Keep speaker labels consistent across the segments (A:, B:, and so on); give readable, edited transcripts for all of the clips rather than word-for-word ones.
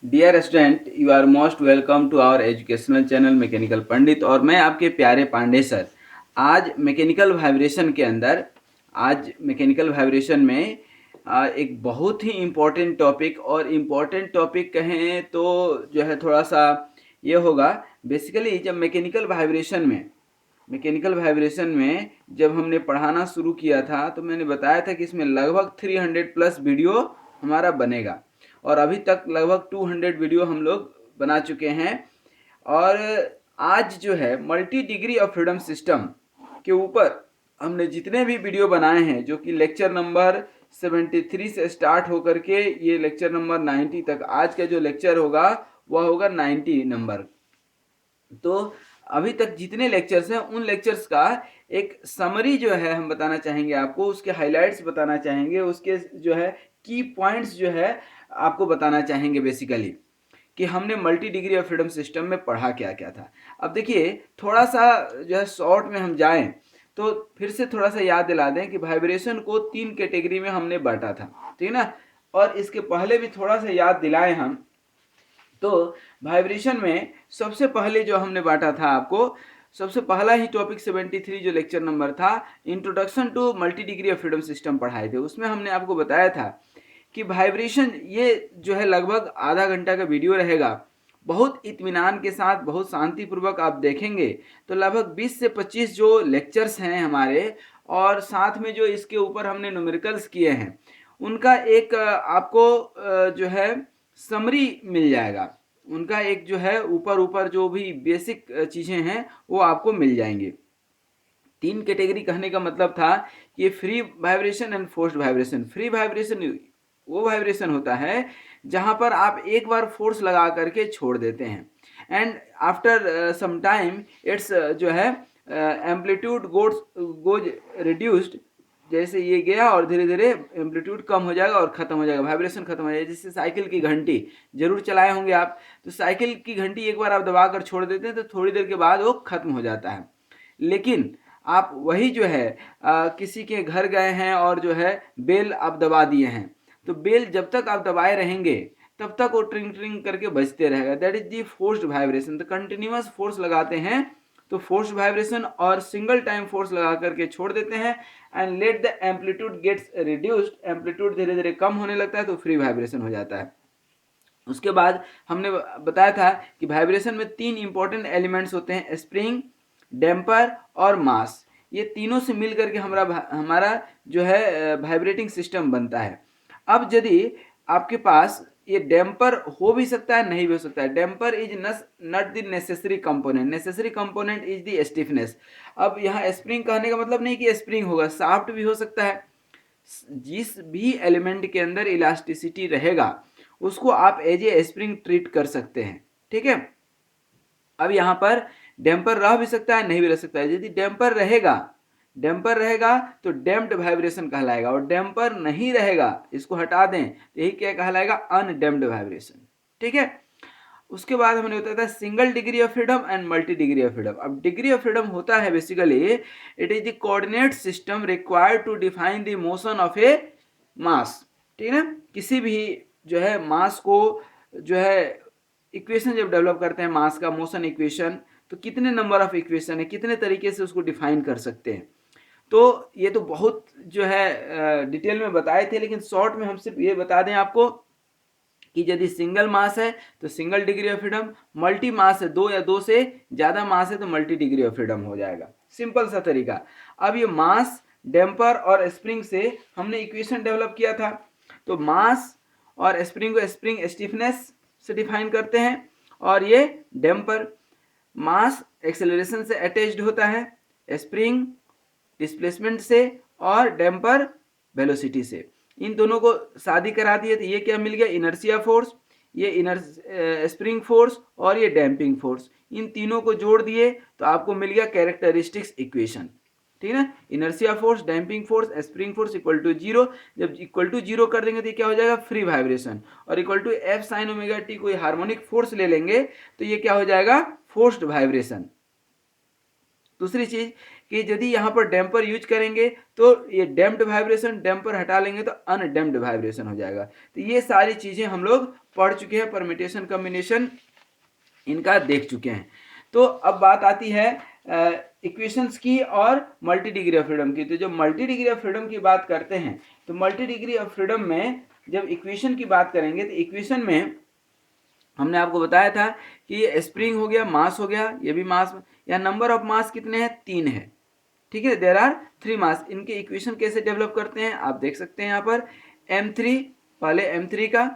A: Dear student, you are most welcome to our educational channel mechanical Pandit. और मैं आपके प्यारे पांडे सर। आज मैकेनिकल वाइब्रेशन के अंदर आज मैकेनिकल वाइब्रेशन में एक बहुत ही इम्पोर्टेंट टॉपिक, और इम्पोर्टेंट टॉपिक कहें तो जो है थोड़ा सा ये होगा। बेसिकली जब मैकेनिकल वाइब्रेशन में जब हमने पढ़ाना शुरू किया था तो मैंने बताया था कि इसमें लगभग 300 प्लस वीडियो हमारा बनेगा, और अभी तक लगभग 200 वीडियो हम लोग बना चुके हैं। और आज जो है multi degree of freedom system के ऊपर हमने जितने भी वीडियो बनाए हैं, जो कि लेक्चर नंबर 73 से स्टार्ट होकर के ये लेक्चर नंबर 90 तक, आज का जो लेक्चर होगा वह होगा 90 नंबर। तो अभी तक जितने लेक्चर्स हैं उन लेक्चर्स का एक समरी जो है हम बताना चाहेंगे आपको, उसके हाइलाइट्स बताना चाहेंगे, उसके जो है की पॉइंट्स जो है आपको बताना चाहेंगे बेसिकली कि हमने multi degree of freedom system में पढ़ा क्या क्या था। अब देखिए, थोड़ा सा जो है शॉर्ट में हम जाएं तो फिर से थोड़ा सा याद दिला दें कि वाइब्रेशन को 3 कैटेगरी में हमने बांटा था, ठीक है ना। और इसके पहले भी थोड़ा सा याद दिलाएं हम तो वाइब्रेशन में सबसे पहले जो हमने बांटा था आपको, सबसे पहला ही टॉपिक 73 जो लेक्चर नंबर था, introduction to multi degree of freedom system पढ़ाए थे। उसमें हमने आपको बताया था कि वाइब्रेशन ये जो है लगभग आधा घंटा का वीडियो रहेगा। बहुत इत्मीनान के साथ, बहुत शांतिपूर्वक आप देखेंगे तो लगभग 20 से 25 जो लेक्चर्स हैं हमारे, और साथ में जो इसके ऊपर हमने न्यूमेरिकल्स किए हैं, उनका एक आपको जो है समरी मिल जाएगा। उनका एक जो है ऊपर ऊपर जो भी बेसिक चीज़ें हैं वो आपको मिल जाएंगे। 3 कैटेगरी कहने का मतलब था कि free vibration and forced vibration. Free vibration वो वाइब्रेशन होता है जहां पर आप एक बार फोर्स लगा करके छोड़ देते हैं, and after some time it's जो है एम्पलीट्यूड गोज रिड्यूस्ड। जैसे ये गया और धीरे धीरे एम्पलीट्यूड कम हो जाएगा और ख़त्म हो जाएगा, वाइब्रेशन खत्म हो जाएगा। जैसे साइकिल की घंटी जरूर चलाए होंगे आप, तो साइकिल की घंटी एक बार आप दबा कर छोड़ देते हैं तो थोड़ी देर के बाद वो खत्म हो जाता है। लेकिन आप वही जो है किसी के घर गए हैं और जो है बेल आप दबा दिए हैं, तो बेल जब तक आप दबाए रहेंगे तब तक वो ट्रिंग ट्रिंग करके बजते रहेगा। That is the forced vibration. तो कंटिन्यूअस फोर्स लगाते हैं तो फोर्स्ड वाइब्रेशन, और सिंगल टाइम फोर्स लगा करके छोड़ देते हैं and let the amplitude gets reduced. Amplitude धीरे धीरे कम होने लगता है तो फ्री वाइब्रेशन हो जाता है। उसके बाद हमने बताया था कि वाइब्रेशन में 3 इंपॉर्टेंट एलिमेंट्स होते हैं, स्प्रिंग, डैम्पर और मास। ये तीनों से मिलकर के हमारा जो है वाइब्रेटिंग सिस्टम बनता है। अब यदि आपके पास ये डैम्पर हो भी सकता है, नहीं भी हो सकता है। Damper is not the necessary component. Necessary component is the stiffness. अब यहाँ स्प्रिंग कहने का मतलब नहीं कि स्प्रिंग होगा, साफ्ट भी हो सकता है। जिस भी एलिमेंट के अंदर इलास्टिसिटी रहेगा उसको आप एज ए स्प्रिंग ट्रीट कर सकते हैं, ठीक है। अब यहाँ पर डैम्पर रह भी सकता है, नहीं भी रह सकता है। यदि डैम्पर रहेगा तो डैम्प्ड वाइब्रेशन कहलाएगा, और डैम्पर नहीं रहेगा, इसको हटा दें तो यही क्या कहलाएगा, अनडैम्प्ड वाइब्रेशन, ठीक है। उसके बाद हमने बताया था single degree of freedom and multi degree of freedom. अब डिग्री ऑफ फ्रीडम होता है basically it is the coordinate system required to define the motion of a mass, ठीक है ना। किसी भी जो है मास को जो है इक्वेशन जब डेवलप करते हैं, मास का मोशन इक्वेशन, तो कितने नंबर ऑफ इक्वेशन है, कितने तरीके से उसको डिफाइन कर सकते हैं। तो ये तो बहुत जो है डिटेल में बताए थे, लेकिन शॉर्ट में हम सिर्फ ये बता दें आपको कि यदि सिंगल मास है तो single degree of freedom, multi mass है, 2 या 2 से ज़्यादा मास है तो मल्टी डिग्री ऑफ फ्रीडम हो जाएगा। सिंपल सा तरीका। अब ये मास, डैम्पर और स्प्रिंग से हमने इक्वेशन डेवलप किया था। तो मास और स्प्रिंग को स्प्रिंग स्टिफनेस से डिफाइन करते हैं, और ये डैम्पर मास एक्सेलरेशन से अटैच्ड होता है, स्प्रिंग डिस्प्लेसमेंट से, और डैम्पर वेलोसिटी से। इन दोनों को शादी करा दिए तो ये क्या मिल गया, इनर्शिया फोर्स, ये स्प्रिंग फोर्स और ये डैम्पिंग फोर्स। इन तीनों को जोड़ दिए तो आपको मिल गया कैरेक्टरिस्टिक्स इक्वेशन, ठीक है ना। Inertia force, damping force, spring force equal to 0। जब इक्वल टू 0 कर देंगे तो क्या हो जाएगा, फ्री वाइब्रेशन। और equal to F sine omega T कोई हार्मोनिक फोर्स ले लेंगे तो ये क्या हो जाएगा, फोर्स्ड वाइब्रेशन। दूसरी चीज, कि यदि यहाँ पर डैम्पर यूज करेंगे तो ये डैम्प्ड वाइब्रेशन, डैम्पर हटा लेंगे तो अनडैम्प्ड वाइब्रेशन हो जाएगा। तो ये सारी चीज़ें हम लोग पढ़ चुके हैं, परम्यूटेशन कॉम्बिनेशन इनका देख चुके हैं। तो अब बात आती है इक्वेशंस की और मल्टी डिग्री ऑफ फ्रीडम की। तो जब मल्टी डिग्री ऑफ फ्रीडम की बात करते हैं तो मल्टी डिग्री ऑफ फ्रीडम में जब इक्वेशन की बात करेंगे तो इक्वेशन में हमने आपको बताया था कि ये स्प्रिंग हो गया, मास हो गया, ये भी मास, या नंबर ऑफ मास कितने हैं, 3 है, ठीक है, देयर आर 3 मास। इनके इक्वेशन कैसे डेवलप करते हैं आप देख सकते हैं यहाँ पर m3, पहले m3 का,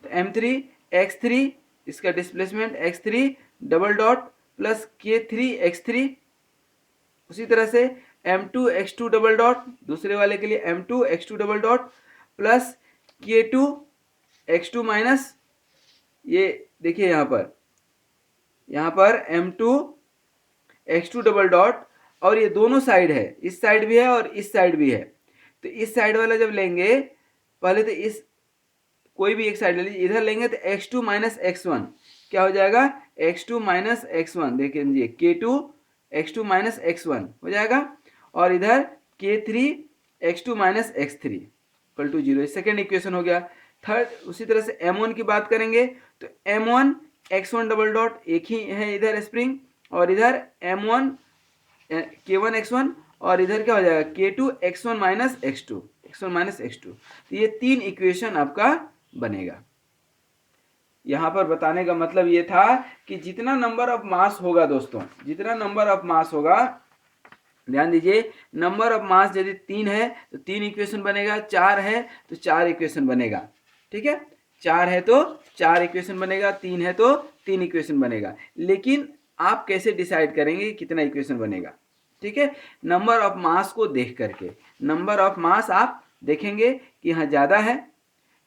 A: तो m3 x3, इसका displacement x3 double dot plus k3 x3, उसी तरह से m2 x2 डबल डॉट, दूसरे वाले के लिए m2 x2 double dot plus k2 x2 minus, ये देखिए यहाँ पर m2 x2 डबल डॉट, और ये दोनों साइड है, इस साइड भी है और इस साइड भी है। तो इस साइड वाला जब लेंगे, पहले तो इस कोई भी एक साइड ले लीजिए, इधर लेंगे तो x2 माइनस x1 क्या हो जाएगा, x2 माइनस x1, देखिए k2 x2 माइनस x1 हो जाएगा, और इधर k3 x2 minus x3 equal to 0, second equation हो गया। थर्ड, उसी तरह से m1 की बात करेंगे तो m1 x1 डबल डॉट, एक ही है इधर स्प्रिंग, और इधर m1 k1 x1, और इधर क्या हो जाएगा k2 x1 minus x2, x1 minus x2। तो ये 3 इक्वेशन आपका बनेगा। यहाँ पर बताने का मतलब ये था कि जितना नंबर ऑफ मास होगा दोस्तों, जितना नंबर ऑफ मास होगा, ध्यान दीजिए, नंबर ऑफ मास यदि 3 है तो 3 इक्वेशन बनेगा, 4 है तो 4 इक्वेशन बनेगा, ठीक है, 4 है तो 4 इक्वेशन बनेगा, 3 है तो 3 इक्वेशन बनेगा। लेकिन आप कैसे डिसाइड करेंगे कितना इक्वेशन बनेगा, ठीक है, नंबर ऑफ मास को देख करके, नंबर ऑफ मास आप देखेंगे कि यहाँ ज़्यादा है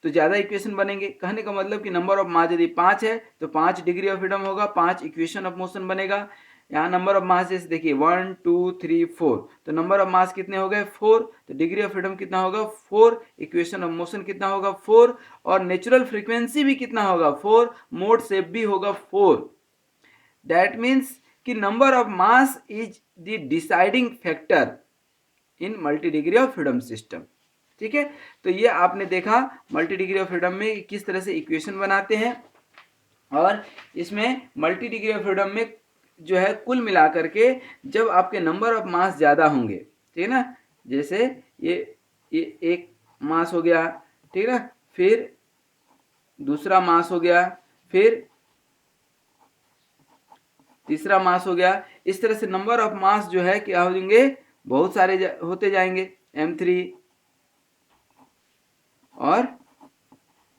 A: तो ज़्यादा इक्वेशन बनेंगे। कहने का मतलब कि नंबर ऑफ मास यदि 5 है तो 5 डिग्री ऑफ फ्रीडम होगा, 5 इक्वेशन ऑफ मोशन बनेगा। यहाँ नंबर ऑफ मास जैसे देखिए 1 2 3 4, तो नंबर ऑफ मास कितने हो गए 4, तो डिग्री ऑफ फ्रीडम कितना होगा 4, इक्वेशन ऑफ मोशन कितना होगा 4, और नेचुरल फ्रीक्वेंसी भी कितना होगा 4, मोड शेप भी होगा 4। दैट मीन्स कि number of mass is the deciding factor in multi degree of freedom system, ठीक है। तो ये आपने देखा मल्टी डिग्री ऑफ फ्रीडम में किस तरह से इक्वेशन बनाते हैं, और इसमें मल्टी डिग्री ऑफ फ्रीडम में जो है कुल मिलाकर के जब आपके नंबर ऑफ मास ज़्यादा होंगे, ठीक है ना, जैसे ये एक मास हो गया, ठीक है ना, फिर दूसरा मास हो गया, फिर तीसरा मास हो गया, इस तरह से नंबर ऑफ मास जो है क्या हो जाएंगे, बहुत सारे होते जाएंगे, m3 और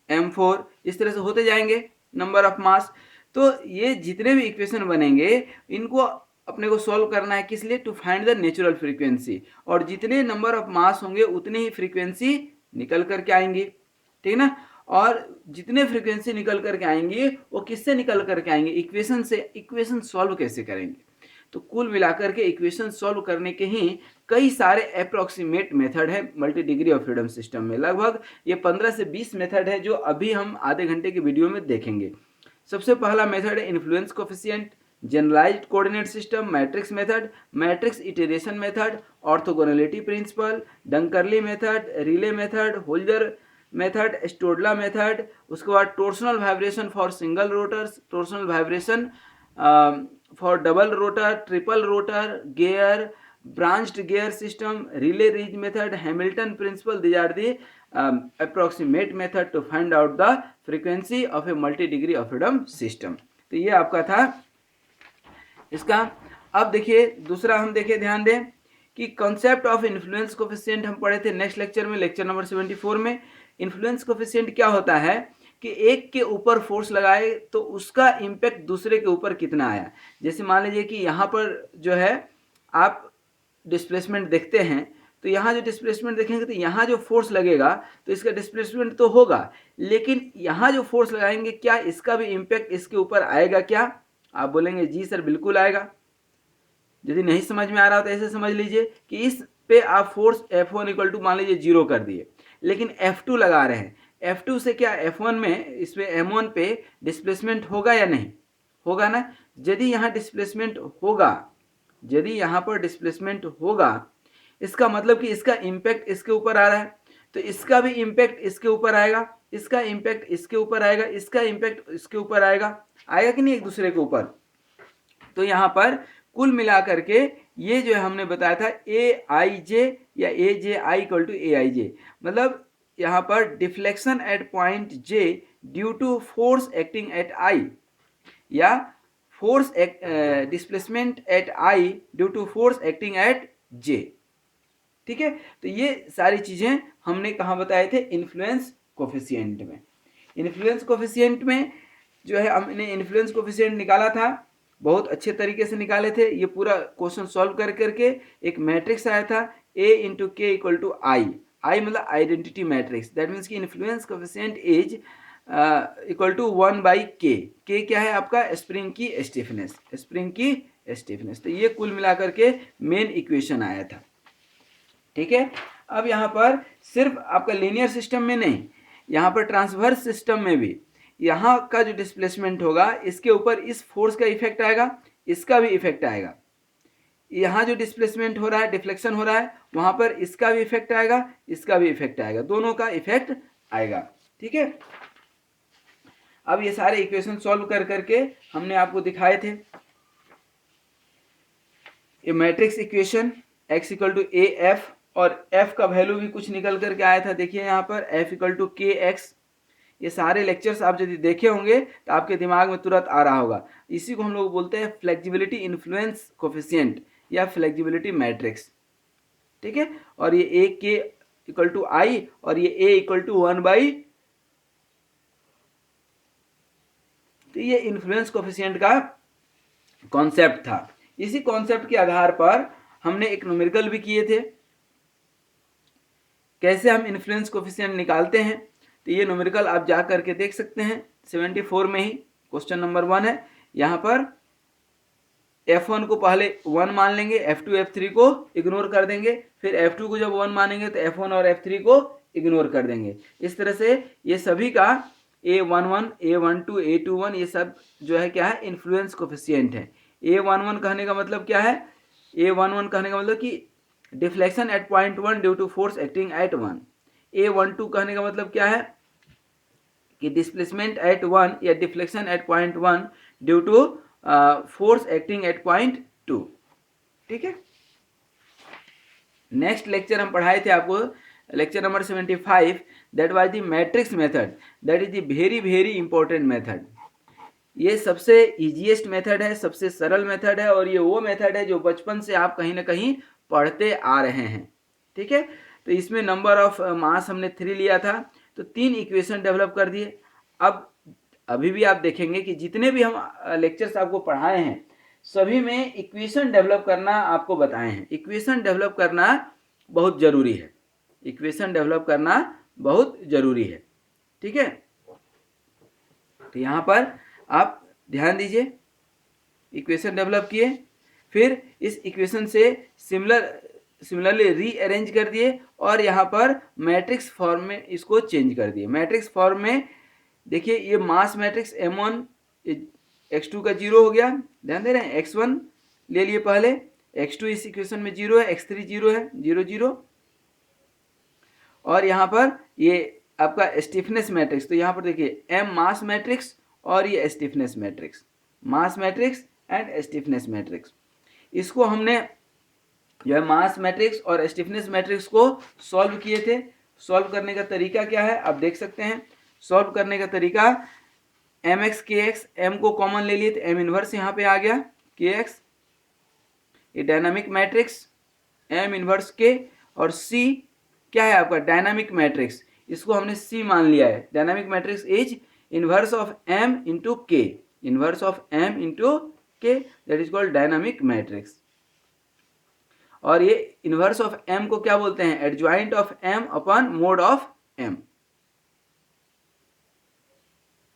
A: m4 इस तरह से होते जाएंगे नंबर ऑफ मास। तो ये जितने भी इक्वेशन बनेंगे इनको अपने को सॉल्व करना है, किस लिए, to find the natural frequency, और जितने नंबर ऑफ मास होंगे उतने ही फ्रीक्वेंसी निकल करके आएंगी, ठीक है ना, और जितने फ्रीक्वेंसी निकल करके आएंगी वो किससे निकल करके आएंगे, इक्वेशन से। इक्वेशन सॉल्व कैसे करेंगे, तो कुल मिलाकर के इक्वेशन सॉल्व करने के ही कई सारे अप्रोक्सीमेट मेथड है multi degree of freedom system में। लगभग ये 15 से 20 मेथड है जो अभी हम आधे घंटे की वीडियो में देखेंगे। सबसे पहला मेथड है influence coefficient, generalised coordinate system, matrix method, matrix iteration method, orthogonality principle, Dunkerley method, Rayleigh method, Holzer method, Stodola method, उसके बाद torsional vibration for single rotors, torsional vibration for double rotor, triple rotor, gear, branched gear system, relay ridge method, Hamilton principle, these are the approximate method to find out the frequency of a multi degree of freedom system। तो ये आपका था इसका। अब देखिए दूसरा हम देखें, ध्यान दें कि कॉन्सेप्ट ऑफ इन्फ्लुएंस कोफिशिएंट हम पढ़े थे नेक्स्ट लेक्चर में, लेक्चर नंबर 74 में। इन्फ्लुएंस कोफिशिएंट क्या होता है कि एक के ऊपर फोर्स लगाए तो उसका इम्पैक्ट दूसरे के ऊपर कितना आया। जैसे मान लीजिए कि यहाँ पर जो है आप डिस्प्लेसमेंट देखते हैं, तो यहाँ जो डिस्प्लेसमेंट देखेंगे तो यहाँ जो फोर्स लगेगा तो इसका डिस्प्लेसमेंट तो होगा, लेकिन यहाँ जो फोर्स लगाएंगे क्या इसका भी इम्पैक्ट इसके ऊपर आएगा क्या? आप बोलेंगे जी सर बिल्कुल आएगा। यदि नहीं समझ में आ रहा हो तो ऐसे समझ लीजिए कि इस पे आप फोर्स F1 इक्वल टू मान लीजिए 0 कर दिए, लेकिन F2 लगा रहे हैं। F2 से क्या F1 में इस पे M1 पे डिस्प्लेसमेंट होगा या नहीं होगा ना? यदि यहाँ डिस्प्लेसमेंट होगा यदि यहाँ पर डिस्प्लेसमेंट होगा, इसका मतलब कि इसका इम्पैक्ट इसके ऊपर आ रहा है, तो इसका भी इम्पैक्ट इसके ऊपर आएगा, इसका इम्पैक्ट इसके ऊपर आएगा, इसका इम्पैक्ट इसके ऊपर आएगा, आएगा कि नहीं एक दूसरे के ऊपर। तो यहाँ पर कुल मिलाकर के ये जो है हमने बताया था ए आई जे या ए जे आई इक्वल टू ए आई जे, मतलब यहाँ पर deflection at point J due to force acting at I, या force displacement at I due to force acting at J. ठीक है, तो ये सारी चीजें हमने कहाँ बताए थे, इन्फ्लुएंस कोफिशिएंट में। इन्फ्लुएंस कोफिशिएंट में जो है हमने इन्फ्लुएंस कोफिशिएंट निकाला था, बहुत अच्छे तरीके से निकाले थे। ये पूरा क्वेश्चन सॉल्व कर करके एक मैट्रिक्स आया था a into K equal to I, I मतलब आइडेंटिटी मैट्रिक्स, दैट मीन्स कि influence coefficient is equal to 1/k। K क्या है आपका, स्प्रिंग की स्टिफनेस, स्प्रिंग की स्टिफनेस। तो ये कुल मिलाकर के मेन इक्वेशन आया था। ठीक है, अब यहाँ पर सिर्फ आपका लीनियर सिस्टम में नहीं, यहाँ पर ट्रांसवर्स सिस्टम में भी यहाँ का जो डिस्प्लेसमेंट होगा इसके ऊपर इस फोर्स का इफेक्ट आएगा, इसका भी इफेक्ट आएगा। यहाँ जो डिस्प्लेसमेंट हो रहा है, डिफ्लेक्शन हो रहा है, वहाँ पर इसका भी इफेक्ट आएगा, इसका भी इफेक्ट आएगा, दोनों का इफेक्ट आएगा। ठीक है, अब ये सारे इक्वेशन सॉल्व कर करके हमने आपको दिखाए थे। ये matrix equation x equal to A F, और f का वैल्यू भी कुछ निकल करके आया था, देखिए यहाँ पर f इक्वल टू के एक्स। ये सारे लेक्चर्स आप यदि देखे होंगे तो आपके दिमाग में तुरंत आ रहा होगा। इसी को हम लोग बोलते हैं फ्लेक्सिबिलिटी इन्फ्लुएंस कोफिशिएंट या फ्लेक्सिबिलिटी मैट्रिक्स। ठीक है, और ये ए के इक्वल टू आई और ये ए इक्वल टू 1/, तो ये इन्फ्लुएंस कोफिशिएंट का कॉन्सेप्ट था। इसी कॉन्सेप्ट के आधार पर हमने एक न्यूमेरिकल भी किए थे, कैसे हम इन्फ्लुएंस कोफिशिएंट निकालते हैं। तो ये न्यूमेरिकल आप जा करके देख सकते हैं, 74 में ही क्वेश्चन नंबर 1 है। यहाँ पर F1 को पहले 1 मान लेंगे, F2 F3 को इग्नोर कर देंगे, फिर F2 को जब 1 मानेंगे तो F1 और F3 को इग्नोर कर देंगे। इस तरह से ये सभी का A11, A12, A21 ये सब जो है क्या है, इन्फ्लुएंस कोफिशिएंट है। A11 कहने का मतलब क्या है, A11 कहने का मतलब कि deflection at point 1 due to force acting at 1। A12 कहने का मतलब क्या है कि डिस्प्लेसमेंट एट 1 या deflection at point 1 due to force acting at point 2। ठीक है, नेक्स्ट लेक्चर हम पढ़ाए थे आपको, lecture number 75, that was the matrix method, that is the very important method. ये सबसे इजीएस्ट मेथड है, सबसे सरल मेथड है, और ये वो मेथड है जो बचपन से आप कहीं ना कहीं पढ़ते आ रहे हैं। ठीक है, तो इसमें नंबर ऑफ मास हमने 3 लिया था, तो 3 इक्वेशन डेवलप कर दिए। अब अभी भी आप देखेंगे कि जितने भी हम लेक्चर्स आपको पढ़ाए हैं सभी में इक्वेशन डेवलप करना आपको बताए हैं। इक्वेशन डेवलप करना बहुत ज़रूरी है, इक्वेशन डेवलप करना बहुत ज़रूरी है। ठीक है, तो यहाँ पर आप ध्यान दीजिए, इक्वेशन डेवलप किए, फिर इस इक्वेशन से सिमिलरली रीअरेंज कर दिए, और यहाँ पर मैट्रिक्स फॉर्म में इसको चेंज कर दिए। मैट्रिक्स फॉर्म में देखिए, ये मास मैट्रिक्स M1 x2 का 0 हो गया, ध्यान दे रहे हैं, x1 ले लिए पहले, x2 इस इक्वेशन में 0 है, x3 0 है, 0 0, और यहाँ पर ये आपका स्टिफनेस मैट्रिक्स। तो यहाँ पर देखिए M मास मैट्रिक्स और ये stiffness matrix, mass matrix and stiffness matrix. इसको हमने जो है मास मैट्रिक्स और स्टिफनेस मैट्रिक्स को सॉल्व किए थे। सॉल्व करने का तरीका क्या है आप देख सकते हैं। सॉल्व करने का तरीका mx kx, m को कॉमन ले लिए तो m इनवर्स यहाँ पे आ गया kx, ये dynamic matrix m inverse k, और c क्या है आपका डायनामिक मैट्रिक्स, इसको हमने c मान लिया है। Dynamic matrix is inverse of m into k, inverse of m into k, that is called dynamic matrix. और ये इनवर्स ऑफ m को क्या बोलते हैं, adjoint of m upon mod of m।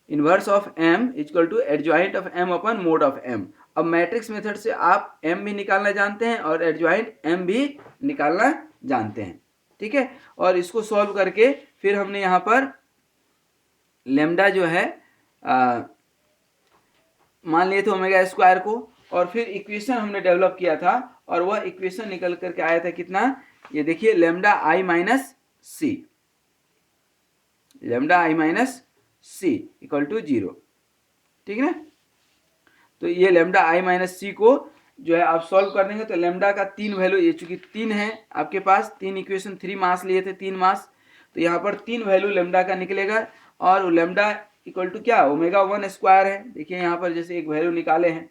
A: Inverse of m equal to adjoint of m upon mod of m। अब matrix method से आप m भी निकालना जानते हैं और एडजॉइंट m भी निकालना जानते हैं। ठीक है, और इसको सॉल्व करके फिर हमने यहाँ पर लेमडा जो है मान लिए थे ओमेगा स्क्वायर को, और फिर इक्वेशन हमने डेवलप किया था और वह इक्वेशन निकल करके आया था कितना, ये देखिए lambda I minus C, lambda I minus C equal to 0, ठीक है ना। तो ये लेमडा आई माइनस सी को जो है आप सॉल्व कर देंगे तो लेमडा का 3 वैल्यू, ये चूंकि 3 है आपके पास, 3 इक्वेशन 3 मास लिए थे, 3 मास, तो यहाँ पर 3 वैल्यू लेमडा का निकलेगा और लेमडा इक्वल टू क्या, ओमेगा 1 स्क्वायर है। देखिए यहाँ पर जैसे एक वैल्यू निकाले हैं,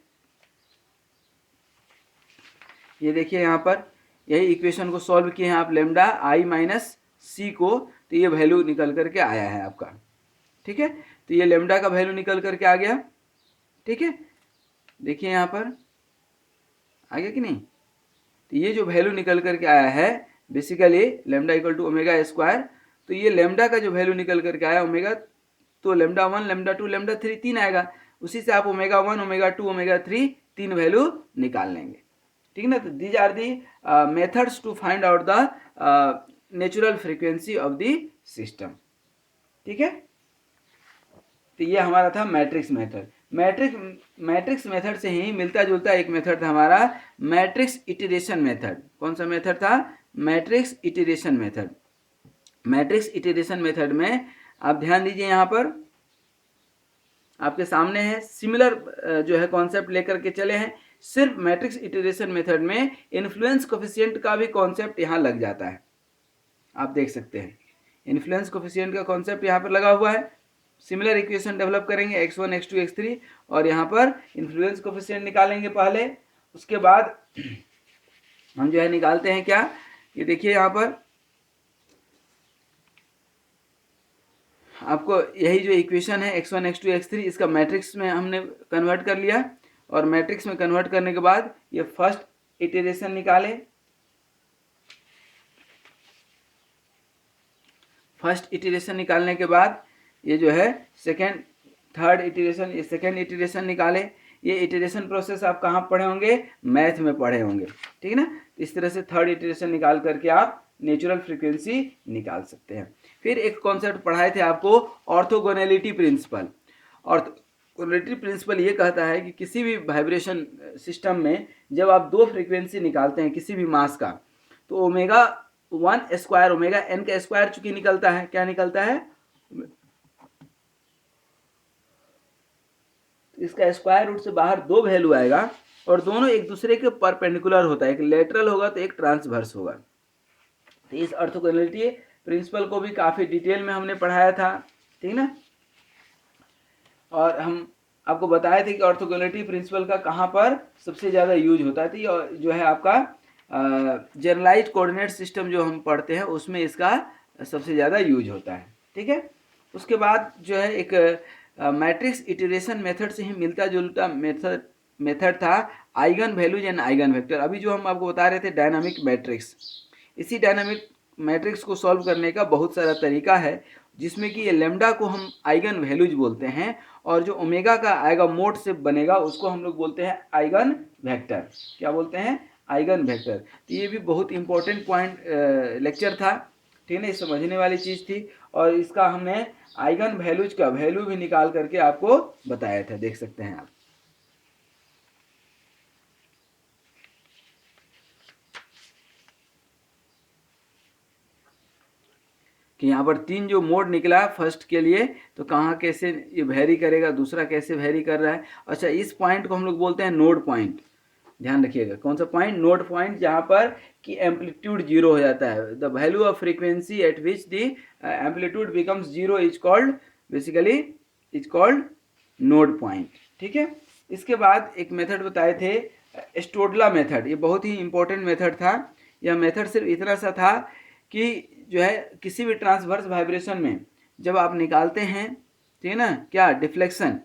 A: ये देखिए यहाँ पर यही इक्वेशन को सॉल्व किए हैं आप, लेमडा आई माइनस सी को, तो ये वैल्यू निकल करके आया है आपका, ठीक है। तो ये लेमडा का वैल्यू निकल करके आ गया, ठीक है। देखिए यहाँ पर आ गया कि नहीं, तो ये जो वैल्यू निकल करके आया है basically lambda equal to omega square, तो ये लेमडा का जो वैल्यू निकल करके आया ओमेगा, तो लेमडा 1 लेमडा 2 लेमडा 3 3 आएगा, उसी से आप ओमेगा 1 ओमेगा 2 ओमेगा 3 तीन वैल्यू निकाल लेंगे, ठीक है ना। तो these are the methods to find out the natural frequency of the system, ठीक है। तो ये हमारा था मैट्रिक्स मेथड। मैट्रिक्स मेथड से ही मिलता जुलता एक मेथड था हमारा मैट्रिक्स इटरेशन मेथड। कौन सा मेथड था, matrix iteration method. Matrix iteration method में आप ध्यान दीजिए, यहाँ पर आपके सामने है, सिमिलर जो है कॉन्सेप्ट लेकर के चले हैं, सिर्फ मैट्रिक्स इटरेशन मेथड में इन्फ्लुएंस कोफिशिएंट का भी कॉन्सेप्ट यहाँ लग जाता है। आप देख सकते हैं इन्फ्लुएंस कोफिशिएंट का कॉन्सेप्ट यहाँ पर लगा हुआ है। सिमिलर इक्वेशन डेवलप करेंगे x1 x2 x3 और यहाँ पर इन्फ्लुएंस कोफिशिएंट निकालेंगे पहले, उसके बाद हम जो है निकालते हैं क्या, ये देखिए यहाँ पर आपको यही जो इक्वेशन है x1 x2 x3 इसका मैट्रिक्स में हमने कन्वर्ट कर लिया, और मैट्रिक्स में कन्वर्ट करने के बाद ये फर्स्ट इटरेशन निकाले, फर्स्ट इटरेशन निकालने के बाद ये जो है सेकेंड थर्ड इटरेशन, ये सेकेंड इटरेशन निकाले। ये इटरेशन प्रोसेस आप कहाँ पढ़े होंगे, मैथ में पढ़े होंगे, ठीक है ना। इस तरह से थर्ड इटरेशन निकाल करके आप नेचुरल फ्रीक्वेंसी निकाल सकते हैं। फिर एक कॉन्सेप्ट पढ़ाए थे आपको, ऑर्थोगोनैलिटी प्रिंसिपल। ऑर्थोगोनैलिटी प्रिंसिपल ये कहता है कि किसी भी वाइब्रेशन सिस्टम में जब आप दो फ्रीक्वेंसी निकालते हैं किसी भी मास का, तो ओमेगा 1 स्क्वायर ओमेगा एन का स्क्वायर चूंकि निकलता है, क्या निकलता है, इसका स्क्वायर रूट से बाहर दो वैल्यू आएगा और दोनों एक दूसरे के परपेंडिकुलर होता है, एक लेटरल होगा तो एक ट्रांसवर्स होगा। तो इस ऑर्थोगोनैलिटी प्रिंसिपल को भी काफ़ी डिटेल में हमने पढ़ाया था, ठीक ना। और हम आपको बताए थे कि ऑर्थोगोनैलिटी प्रिंसिपल का कहाँ पर सबसे ज़्यादा यूज होता है। तो ये जो है आपका जनरलाइज्ड कोऑर्डिनेट सिस्टम जो हम पढ़ते हैं उसमें इसका सबसे ज़्यादा यूज होता है, ठीक है। उसके बाद जो है एक मैट्रिक्स इटरेशन मेथड से ही मिलता जुलता मेथड था eigen values and eigen vector. अभी जो हम आपको बता रहे थे डायनामिक मैट्रिक्स, इसी डायनामिक मैट्रिक्स को सॉल्व करने का बहुत सारा तरीका है, जिसमें कि ये लेमडा को हम आइगन वैल्यूज बोलते हैं और जो ओमेगा का आएगा मोड से बनेगा उसको हम लोग बोलते हैं आइगन वेक्टर। क्या बोलते हैं, आइगन वेक्टर। तो ये भी बहुत इंपॉर्टेंट पॉइंट लेक्चर था, ठीक है ना, समझने वाली चीज़ थी। और इसका हमने आइगन वैल्यूज का वैल्यू भी निकाल करके आपको बताया था, देख सकते हैं आप। कि यहाँ पर तीन जो मोड निकला फर्स्ट के लिए, तो कहाँ कैसे ये वेरी करेगा, दूसरा कैसे वेरी कर रहा है। अच्छा, इस पॉइंट को हम लोग बोलते हैं नोड पॉइंट। ध्यान रखिएगा कौन सा पॉइंट, नोड पॉइंट, जहाँ पर कि एम्पलीट्यूड जीरो हो जाता है। The value of frequency eight which the amplitude becomes zero is called basically is called node point, ठीक है। इसके बाद एक मेथड बताए थे स्टोडला मेथड। ये बहुत ही इंपॉर्टेंट मेथड था। यह मेथड सिर्फ इतना सा था कि जो है किसी भी ट्रांसवर्स वाइब्रेशन में जब आप निकालते हैं, ठीक है ना, क्या डिफ्लेक्शन,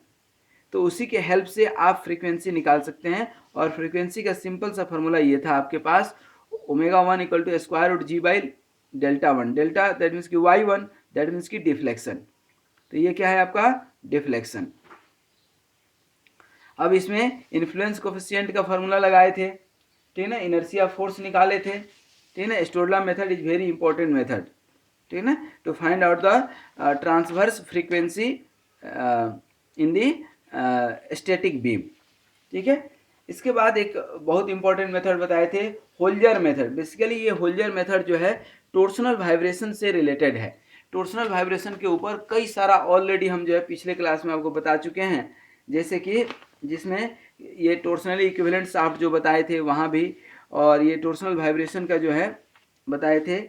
A: तो उसी के हेल्प से आप फ्रीक्वेंसी निकाल सकते हैं। और फ्रीक्वेंसी का सिंपल सा फॉर्मूला ये था आपके पास, omega 1 equal to square root g by delta 1। Delta that means कि y1, दैट मीन्स कि डिफ्लेक्शन। तो ये क्या है आपका डिफ्लेक्शन। अब इसमें इन्फ्लुएंस कोफिशिएंट का फॉर्मूला लगाए थे, ठीक है ना, इनर्शिया फोर्स निकाले थे, ठीक है ना। Stodola method is very important method, ठीक है ना, to find out the transverse frequency in the static beam, ठीक है। इसके बाद एक बहुत इंपॉर्टेंट मेथड बताए थे, होल्जर मेथड। बेसिकली ये होल्जर मेथड जो है टोर्सनल वाइब्रेशन से रिलेटेड है। टोर्सनल वाइब्रेशन के ऊपर कई सारा ऑलरेडी हम जो है पिछले क्लास में आपको बता चुके हैं, जैसे कि जिसमें ये टोर्सनली इक्विवेलेंट शाफ्ट जो बताए थे वहाँ भी, और ये टोर्सनल वाइब्रेशन का जो है बताए थे।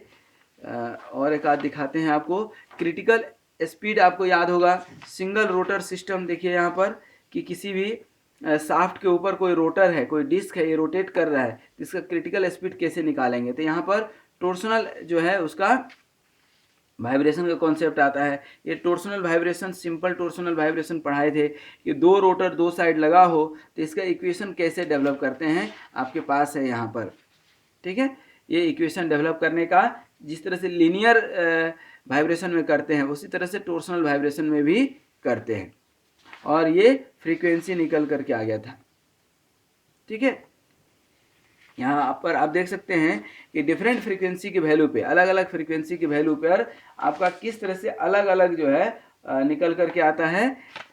A: और एक आध दिखाते हैं आपको। क्रिटिकल स्पीड आपको याद होगा, सिंगल रोटर सिस्टम। देखिए यहाँ पर कि किसी भी शाफ्ट के ऊपर कोई रोटर है, कोई डिस्क है, ये रोटेट कर रहा है, तो इसका क्रिटिकल स्पीड कैसे निकालेंगे। तो यहाँ पर टोर्सनल जो है उसका वाइब्रेशन का कॉन्सेप्ट आता है। ये torsional vibration, simple torsional vibration पढ़ाए थे कि दो रोटर दो साइड लगा हो तो इसका इक्वेशन कैसे डेवलप करते हैं, आपके पास है यहाँ पर। ठीक है, ये इक्वेशन डेवलप करने का जिस तरह से लीनियर वाइब्रेशन में करते हैं उसी तरह से टोर्सनल वाइब्रेशन में भी करते हैं, और ये फ्रीक्वेंसी निकल करके आ गया था। ठीक है, यहाँ पर आप देख सकते हैं कि डिफरेंट फ्रीक्वेंसी की वैल्यू पे, अलग अलग फ्रीक्वेंसी की वैल्यू पर आपका किस तरह से अलग अलग जो है निकल करके आता है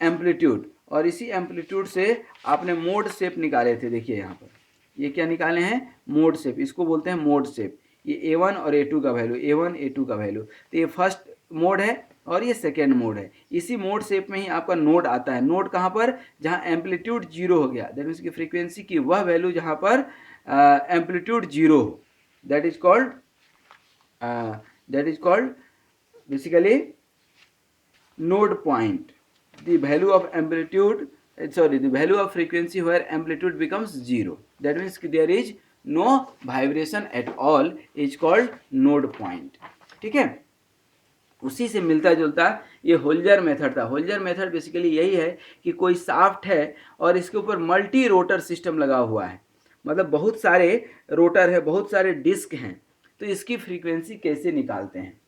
A: एम्पलीट्यूड, और इसी एम्पलीट्यूड से आपने मोड शेप निकाले थे। देखिए यहाँ पर ये क्या निकाले हैं, मोड शेप, इसको बोलते हैं मोड शेप। ये A1 और A2 का वैल्यू, A1 A2 का वैल्यू, तो ये फर्स्ट मोड है और ये सेकेंड मोड है। इसी मोड शेप में ही आपका नोड आता है। नोड कहाँ पर, जहाँ एम्पलीट्यूड जीरो हो गया, दैट मीन्स की फ्रीक्वेंसी की वह वैल्यू जहाँ पर एम्पलीट्यूड जीरो हो, that is called basically node point. The value of amplitude, the value of frequency where amplitude becomes zero, that means there is no vibration at all, is called node point. ठीक है, उसी से मिलता जुलता ये होल्जर method था। होल्जर method basically यही है कि कोई शाफ्ट है और इसके ऊपर मल्टी रोटर सिस्टम लगा हुआ है, मतलब बहुत सारे रोटर है, बहुत सारे डिस्क हैं, तो इसकी फ्रीक्वेंसी कैसे निकालते हैं।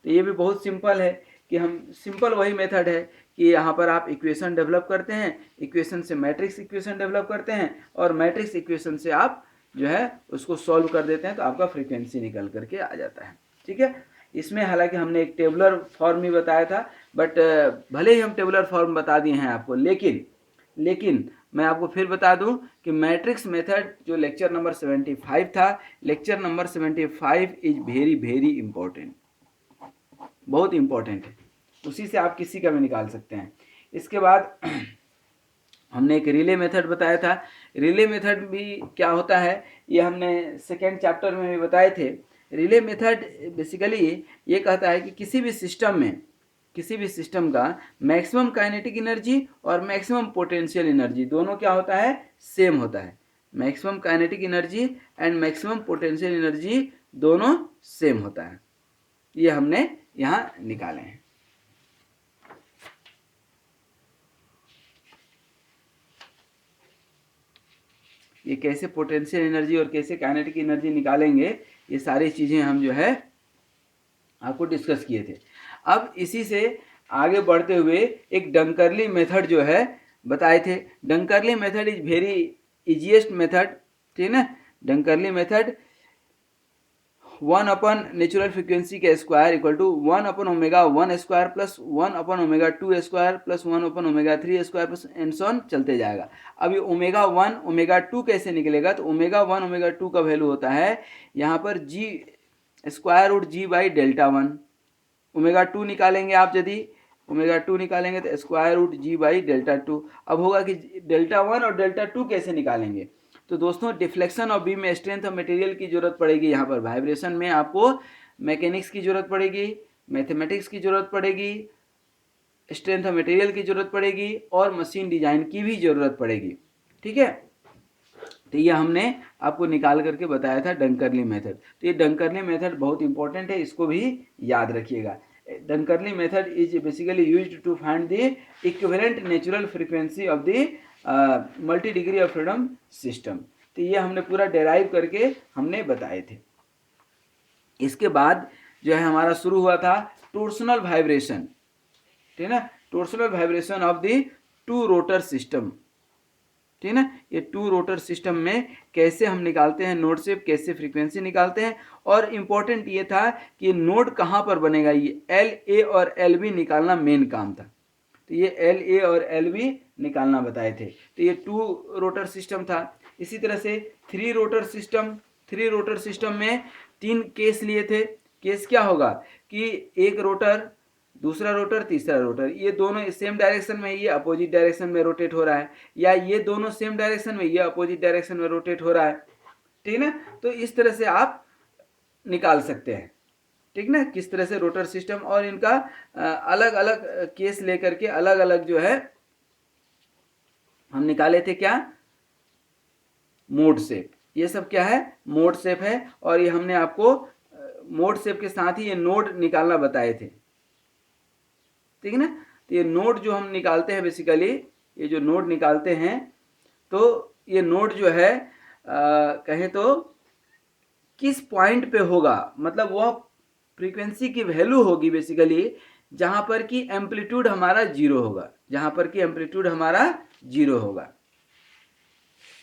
A: तो ये भी बहुत सिंपल है कि हम सिंपल वही मेथड है कि यहाँ पर आप इक्वेशन डेवलप करते हैं, इक्वेशन से मैट्रिक्स इक्वेशन डेवलप करते हैं, और मैट्रिक्स इक्वेशन से आप जो है उसको सॉल्व कर देते हैं, तो आपका फ्रीक्वेंसी निकल करके आ जाता है। ठीक है, इसमें हालांकि हमने एक टेबुलर फॉर्म ही बताया था, बट भले ही हम टेबुलर फॉर्म बता दिए हैं आपको, लेकिन मैं आपको फिर बता दूं कि मैट्रिक्स मेथड जो लेक्चर नंबर 75 था, lecture number 75 is very very important, बहुत इंपॉर्टेंट है, उसी से आप किसी का भी निकाल सकते हैं। इसके बाद हमने एक रिले मेथड बताया था। रिले मेथड भी क्या होता है ये हमने सेकेंड चैप्टर में भी बताए थे। रिले मेथड बेसिकली ये कहता है कि किसी भी सिस्टम का मैक्सिमम काइनेटिक एनर्जी और मैक्सिमम पोटेंशियल एनर्जी दोनों क्या होता है, सेम होता है। Maximum kinetic energy and maximum potential energy दोनों सेम होता है, ये हमने यहाँ निकाले हैं। ये कैसे पोटेंशियल एनर्जी और कैसे काइनेटिक एनर्जी निकालेंगे, ये सारी चीज़ें हम जो है आपको डिस्कस किए थे। अब इसी से आगे बढ़ते हुए एक डंकरली मेथड जो है बताए थे। Dunkerley method is very easiest method, ठीक है ना। डंकरली मेथड 1 अपन नेचुरल फ्रीक्वेंसी के स्क्वायर इक्वल टू 1 अपन ओमेगा 1 स्क्वायर प्लस 1 अपन ओमेगा 2 स्क्वायर प्लस 1 अपन omega 3 square plus and so on चलते जाएगा। अब ये ओमेगा 1 ओमेगा 2 कैसे निकलेगा, तो ओमेगा 1 ओमेगा 2 का वैल्यू होता है यहाँ पर जी square root g by delta 1। Omega 2 निकालेंगे आप, यदि ओमेगा 2 निकालेंगे तो square root g by delta 2। अब होगा कि डेल्टा 1 और डेल्टा 2 कैसे निकालेंगे, तो दोस्तों डिफ्लेक्शन ऑफ बीम में स्ट्रेंथ ऑफ मटेरियल की जरूरत पड़ेगी। यहाँ पर वाइब्रेशन में आपको मैकेनिक्स की जरूरत पड़ेगी, मैथमेटिक्स की जरूरत पड़ेगी, स्ट्रेंथ ऑफ मटेरियल की जरूरत पड़ेगी, और मशीन डिजाइन की भी जरूरत पड़ेगी। ठीक है, तो ये हमने आपको निकाल करके बताया था डंकरली मेथड। तो ये डंकरली मेथड बहुत इंपॉर्टेंट है, इसको भी याद रखिएगा। Dunkerley method is basically used to find the equivalent natural frequency of the multi degree of freedom system. तो ये हमने पूरा डेराइव करके हमने बताए थे। इसके बाद जो है हमारा शुरू हुआ था टोर्सनल वाइब्रेशन, ठीक है ना। Torsional vibration of the two rotor system, ठीक है ना। ये टू रोटर सिस्टम में कैसे हम निकालते हैं नोड शेप, कैसे फ्रीक्वेंसी निकालते हैं, और इम्पोर्टेंट ये था कि नोड कहाँ पर बनेगा, ये एल ए और एल बी निकालना मेन काम था। तो ये एल ए और एल बी निकालना बताए थे। तो ये टू रोटर सिस्टम था। इसी तरह से थ्री रोटर सिस्टम में 3 केस लिए थे। केस क्या होगा कि एक रोटर, दूसरा रोटर, तीसरा रोटर, ये दोनों सेम डायरेक्शन में, ये अपोजिट डायरेक्शन में रोटेट हो रहा है, या ये दोनों सेम डायरेक्शन में, ये अपोजिट डायरेक्शन में रोटेट हो रहा है। ठीक ना, तो इस तरह से आप निकाल सकते हैं। ठीक ना, किस तरह से रोटर सिस्टम और इनका अलग अलग केस लेकर के अलग अलग जो है हम निकाले थे क्या, मोड शेप। ये सब क्या है, मोड शेप है। और ये हमने आपको मोड शेप के साथ ही ये नोड निकालना बताए थे। ठीक है ना, तो ये नोड जो हम निकालते हैं बेसिकली, ये जो नोड निकालते हैं, तो ये नोड जो है कहें तो किस पॉइंट पे होगा, मतलब वह फ्रीक्वेंसी की वैल्यू होगी बेसिकली जहां पर कि एम्पलीट्यूड हमारा जीरो होगा, जहां पर कि एम्पलीट्यूड हमारा जीरो होगा।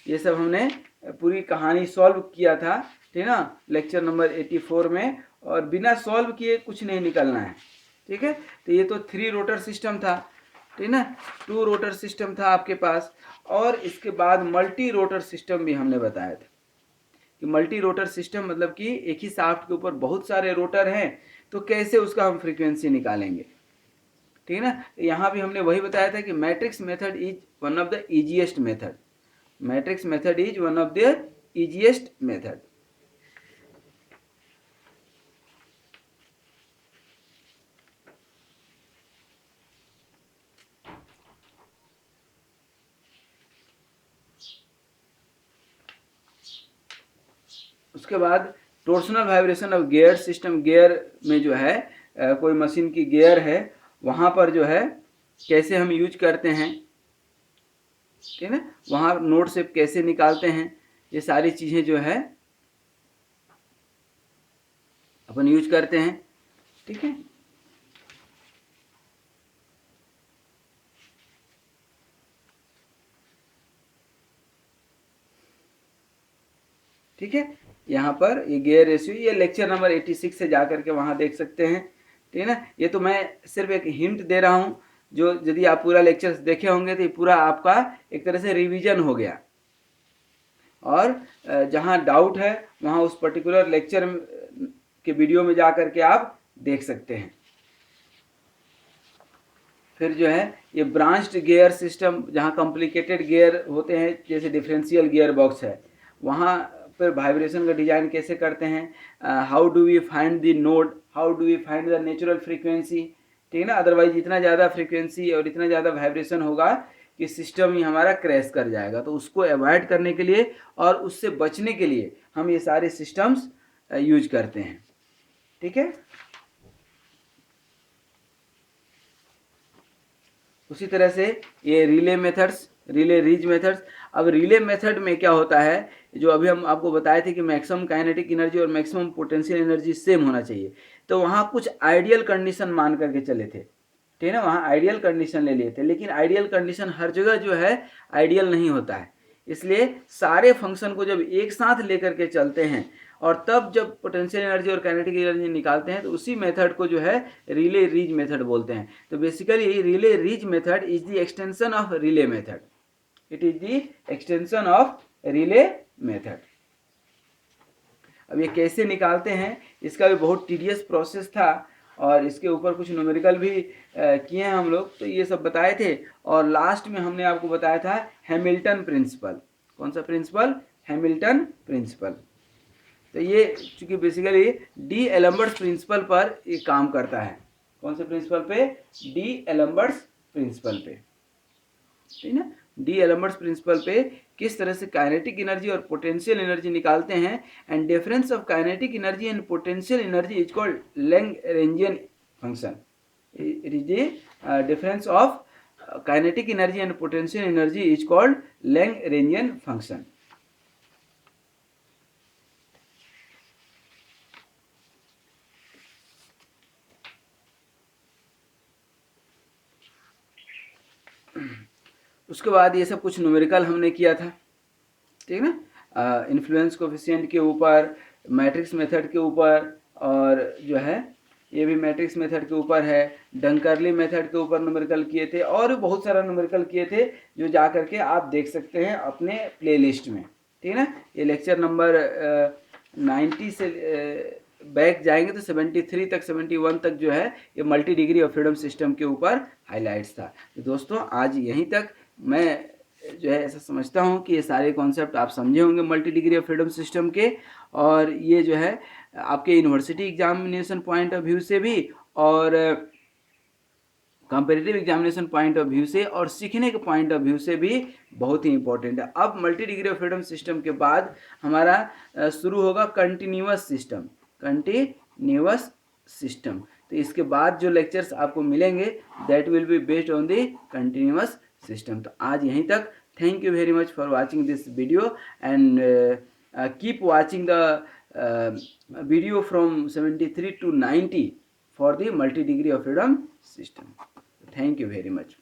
A: ये सब हमने पूरी कहानी सॉल्व किया था, ठीक ना, लेक्चर नंबर 84 में। और बिना सॉल्व किए कुछ नहीं निकलना है। ठीक है, तो ये तो 3 रोटर सिस्टम था, ठीक ना, 2 रोटर सिस्टम था आपके पास। और इसके बाद मल्टी रोटर सिस्टम भी हमने बताया था कि मल्टी रोटर सिस्टम मतलब कि एक ही शाफ्ट के ऊपर बहुत सारे रोटर हैं, तो कैसे उसका हम फ्रीक्वेंसी निकालेंगे। ठीक है ना, यहाँ भी हमने वही बताया था कि matrix method is one of the easiest method. Matrix method is one of the easiest method. उसके बाद torsional vibration of gear system. Gear में जो है कोई मशीन की गियर है, वहाँ पर जो है कैसे हम यूज करते हैं, ठीक है ना, वहाँ नोड शेप कैसे निकालते हैं, ये सारी चीज़ें जो है अपन यूज करते हैं। ठीक है, ठीक है, यहाँ पर ये गियर रेशियो, ये लेक्चर नंबर 86 से जा करके वहाँ देख सकते हैं। ठीक है ना, ये तो मैं सिर्फ एक हिंट दे रहा हूँ, जो यदि आप पूरा लेक्चर देखे होंगे तो ये पूरा आपका एक तरह से रिवीजन हो गया। और जहाँ डाउट है वहाँ उस पर्टिकुलर लेक्चर के वीडियो में जा करके आप देख सकते हैं। फिर जो है ये ब्रांच्ड गियर सिस्टम, जहाँ कॉम्प्लिकेटेड गियर होते हैं, जैसे डिफरेंशियल गियर बॉक्स है, वहाँ पर वाइब्रेशन का डिजाइन कैसे करते हैं, how do we find the node, how do we find the natural frequency. ठीक है ना, अदरवाइज इतना ज़्यादा फ्रीक्वेंसी और इतना ज़्यादा वाइब्रेशन होगा कि सिस्टम ही हमारा क्रैश कर जाएगा। तो उसको अवॉइड करने के लिए और उससे बचने के लिए हम ये सारे सिस्टम्स यूज करते हैं। ठीक है, उसी तरह से ये रिले मेथड्स, रिले रीज मेथड्स। अब रिले मेथड में क्या होता है, जो अभी हम आपको बताए थे कि मैक्सिमम काइनेटिक एनर्जी और मैक्सिमम पोटेंशियल एनर्जी सेम होना चाहिए, तो वहाँ कुछ आइडियल कंडीशन मान करके चले थे। ठीक है ना, वहाँ आइडियल कंडीशन ले लिए थे, लेकिन आइडियल कंडीशन हर जगह जो है आइडियल नहीं होता है। इसलिए सारे फंक्शन को जब एक साथ लेकर के चलते हैं और तब जब पोटेंशियल एनर्जी और काइनेटिक एनर्जी निकालते हैं, तो उसी मेथड को जो है रिले रीज मेथड बोलते हैं। तो basically Rayleigh Ritz method is the extension of Rayleigh method. It is the extension of Rayleigh method. अब ये कैसे निकालते हैं, इसका भी बहुत टीडियस प्रोसेस था और इसके ऊपर कुछ न्यूमेरिकल भी किए हैं हम लोग, तो ये सब बताए थे। और लास्ट में हमने आपको बताया था हैमिल्टन प्रिंसिपल। कौन सा प्रिंसिपल, हैमिल्टन प्रिंसिपल। तो ये चूंकि बेसिकली डी एलम्बर्ट्स प्रिंसिपल पर ये काम करता है। कौन से प्रिंसिपल पे, डी एलम्बर्ट्स प्रिंसिपल पे। ठीक है, डी एलम्बर्ट्स प्रिंसिपल पे किस तरह से काइनेटिक एनर्जी और पोटेंशियल एनर्जी निकालते हैं। And difference of kinetic energy and potential energy is called Lagrangian function. It is the difference of kinetic energy and potential energy is called Lagrangian function. उसके बाद ये सब कुछ न्यूमेरिकल हमने किया था। ठीक है ना, इन्फ्लुएंस कोफिशिएंट के ऊपर, मैट्रिक्स मेथड के ऊपर, और जो है ये भी मैट्रिक्स मेथड के ऊपर है, डंकर्ली मेथड के ऊपर न्यूमेरिकल किए थे, और बहुत सारा न्यूमेरिकल किए थे जो जा करके आप देख सकते हैं अपने प्लेलिस्ट में। ठीक है ना। ये लेक्चर नंबर 90 से बैक जाएंगे तो 73 तक 71 तक जो है ये multi degree of freedom system के ऊपर हाईलाइट्स था। तो दोस्तों आज यहीं तक मैं जो है ऐसा समझता हूँ कि ये सारे कॉन्सेप्ट आप समझे होंगे multi degree of freedom system के, और ये जो है आपके university examination point of view से भी और comparative examination point of view से और सीखने के पॉइंट ऑफ व्यू से भी बहुत ही इंपॉर्टेंट है। अब multi degree of freedom system के बाद हमारा शुरू होगा कंटिन्यूअस सिस्टम, कंटिन्यूअस सिस्टम। तो इसके बाद जो लेक्चर्स आपको मिलेंगे that will be based on the continuous system. तो आज यहीं तक। Thank you very much for watching this video and keep watching the video from 73 to 90 for the multi degree of freedom system. Thank you very much.